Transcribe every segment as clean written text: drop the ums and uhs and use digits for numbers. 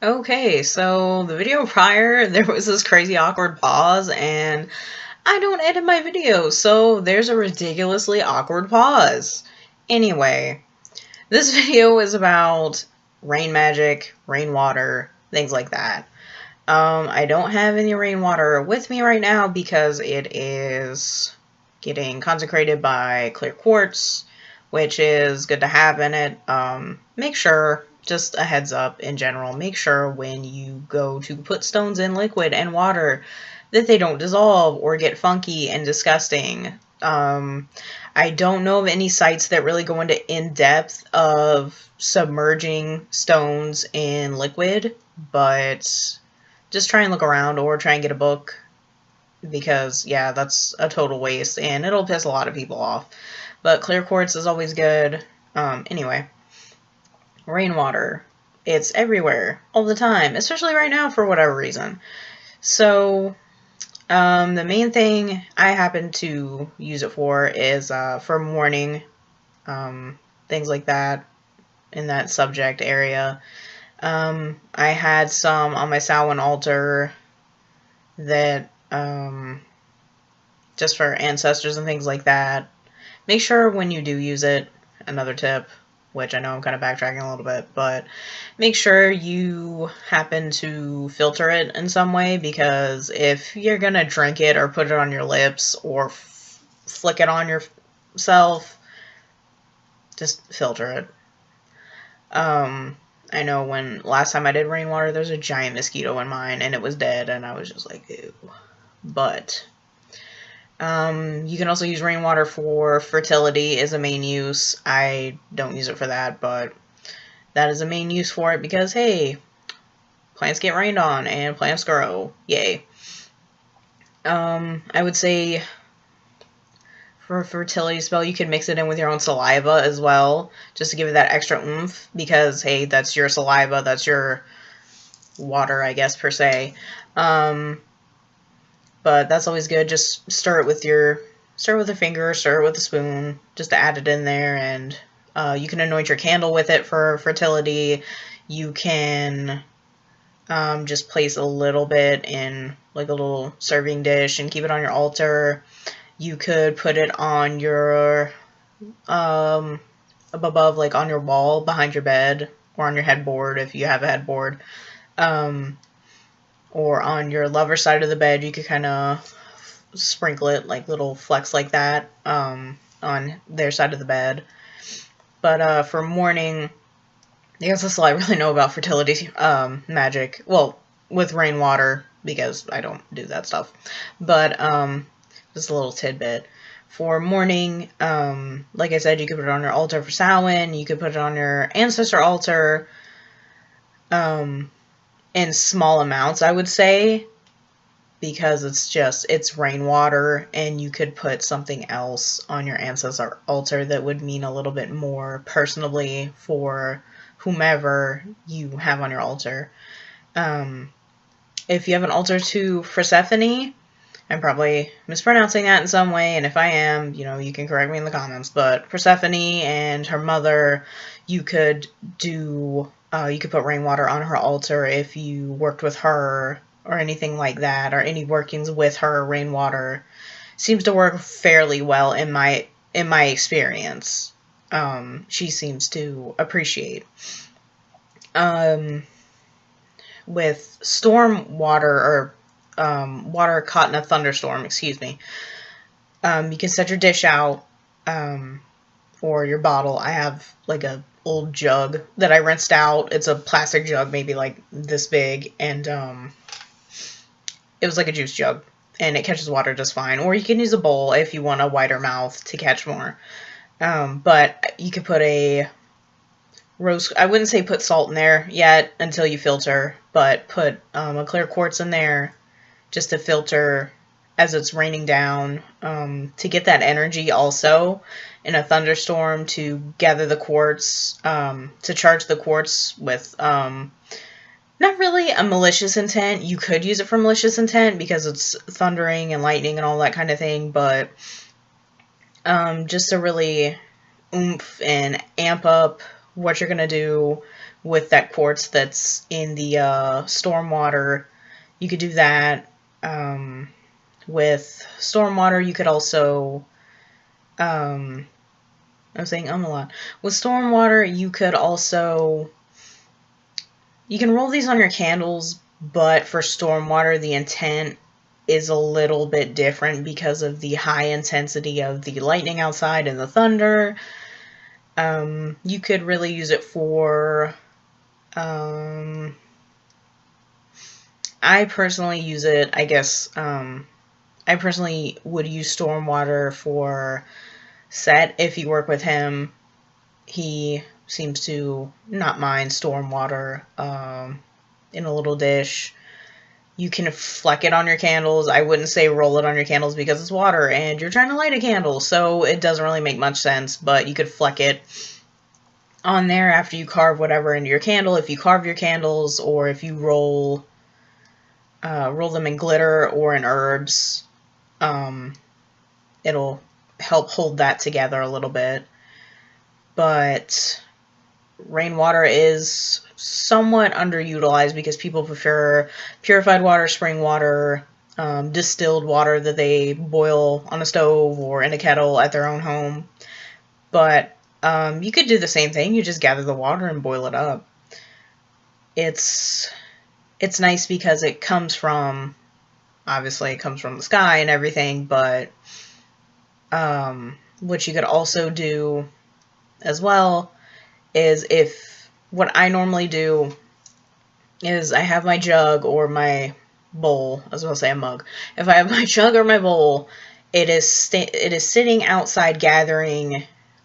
Okay, so the video prior, there was this crazy awkward pause, and I don't edit my videos, so there's a ridiculously awkward pause. Anyway, this video is about rain magic, rainwater, things like that. I don't have any rainwater with me right now because it is getting consecrated by clear quartz, which is good to have in it. Make sure, just a heads up in general, make sure when you go to put stones in liquid and water that they don't dissolve or get funky and disgusting. I don't know of any sites that really go into in-depth of submerging stones in liquid, but just try and look around or try and get a book because, yeah, that's a total waste and it'll piss a lot of people off. But clear quartz is always good. Anyway, rainwater. It's everywhere, all the time, especially right now for whatever reason. So, the main thing I happen to use it for is for mourning, things like that in that subject area. I had some on my Samhain altar that, just for ancestors and things like that. Make sure when you do use it, another tip, which I know I'm kind of backtracking a little bit, but make sure you happen to filter it in some way, because if you're gonna drink it or put it on your lips or flick it on yourself, just filter it. I know when last time I did rainwater, there was a giant mosquito in mine and it was dead, and I was just like, ew. But you can also use rainwater for fertility as a main use. I don't use it for that, but that is a main use for it because, hey, plants get rained on and plants grow. Yay. I would say for a fertility spell, you can mix it in with your own saliva as well, just to give it that extra oomph, because, hey, that's your saliva, that's your water, I guess, per se. But that's always good. Just stir it with a finger, stir it with a spoon, just to add it in there, and you can anoint your candle with it for fertility. You can just place a little bit in like a little serving dish and keep it on your altar. You could put it on your, above, like on your wall, behind your bed, or on your headboard if you have a headboard. Or on your lover's side of the bed, you could kind of sprinkle it, like little flecks like that, on their side of the bed. But for mourning, I guess that's all I really know about fertility magic. Well, with rainwater, because I don't do that stuff. But just a little tidbit. For mourning, like I said, you could put it on your altar for Samhain. You could put it on your ancestor altar. In small amounts, I would say, because it's rainwater, and you could put something else on your ancestor altar that would mean a little bit more personally for whomever you have on your altar. If you have an altar to Persephone, I'm probably mispronouncing that in some way, and if I am, you can correct me in the comments, but Persephone and her mother, you could put rainwater on her altar if you worked with her or anything like that, or any workings with her. Rainwater seems to work fairly well in my experience. She seems to appreciate. With storm water, or water caught in a thunderstorm, excuse me, you can set your dish out, or your bottle. I have like a old jug that I rinsed out. It's a plastic jug, maybe like this big, and it was like a juice jug, and it catches water just fine. Or you can use a bowl if you want a wider mouth to catch more. But you could put a rose, I wouldn't say put salt in there yet until you filter, but put a clear quartz in there just to filter as it's raining down, to get that energy also in a thunderstorm, to gather the quartz, to charge the quartz with, not really a malicious intent. You could use it for malicious intent because it's thundering and lightning and all that kind of thing, but just to really oomph and amp up what you're going to do with that quartz that's in the storm water. You could do that. With storm water, you could also, I'm saying a lot. With storm water, you could also, you can roll these on your candles, but for storm water, the intent is a little bit different because of the high intensity of the lightning outside and the thunder. You could really use it for, I personally use it, I guess, I personally would use Stormwater for Set. If you work with him, he seems to not mind Stormwater in a little dish. You can fleck it on your candles. I wouldn't say roll it on your candles because it's water and you're trying to light a candle, so it doesn't really make much sense, but you could fleck it on there after you carve whatever into your candle. If you carve your candles, or if you roll them in glitter or in herbs, it'll help hold that together a little bit. But rainwater is somewhat underutilized because people prefer purified water, spring water, distilled water that they boil on a stove or in a kettle at their own home. But you could do the same thing. You just gather the water and boil it up. It's nice because it comes from, obviously it comes from the sky and everything, but what you could also do as well is, what I normally do is I have my jug or my bowl, I was going to say a mug. If I have my jug or my bowl, it is sitting outside gathering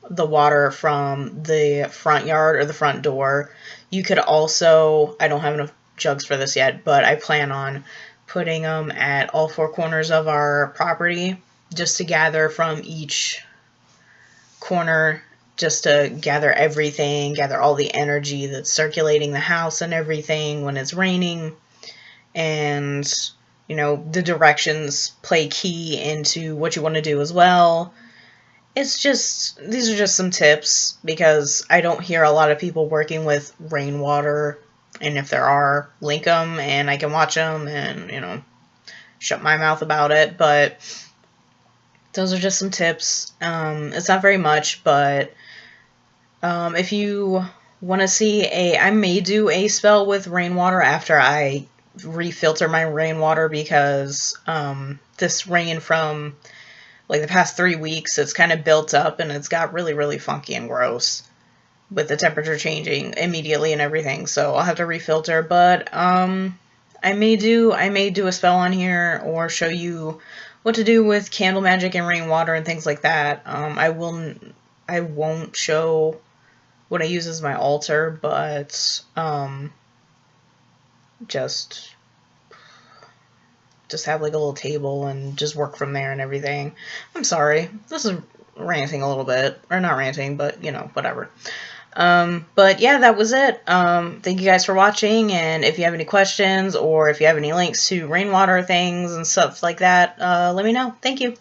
the water from the front yard or the front door. You could also, I don't have enough jugs for this yet, but I plan on putting them at all four corners of our property just to gather from each corner, just to gather everything, gather all the energy that's circulating the house and everything when it's raining. And, you know, the directions play key into what you want to do as well. It's just, these are just some tips because I don't hear a lot of people working with rainwater, and if there are, link them and I can watch them and, you know, shut my mouth about it. But those are just some tips. It's not very much, but if you want to see I may do a spell with rainwater after I refilter my rainwater, because this rain from like the past 3 weeks, it's kind of built up and it's got really, really funky and gross with the temperature changing immediately and everything. So I'll have to refilter, but I may do a spell on here or show you what to do with candle magic and rainwater and things like that. I won't show what I use as my altar, but just have like a little table and just work from there and everything. I'm sorry, this is ranting a little bit, or not ranting, but you know, whatever. But yeah, that was it. Thank you guys for watching, and if you have any questions or if you have any links to rainwater things and stuff like that, let me know. Thank you.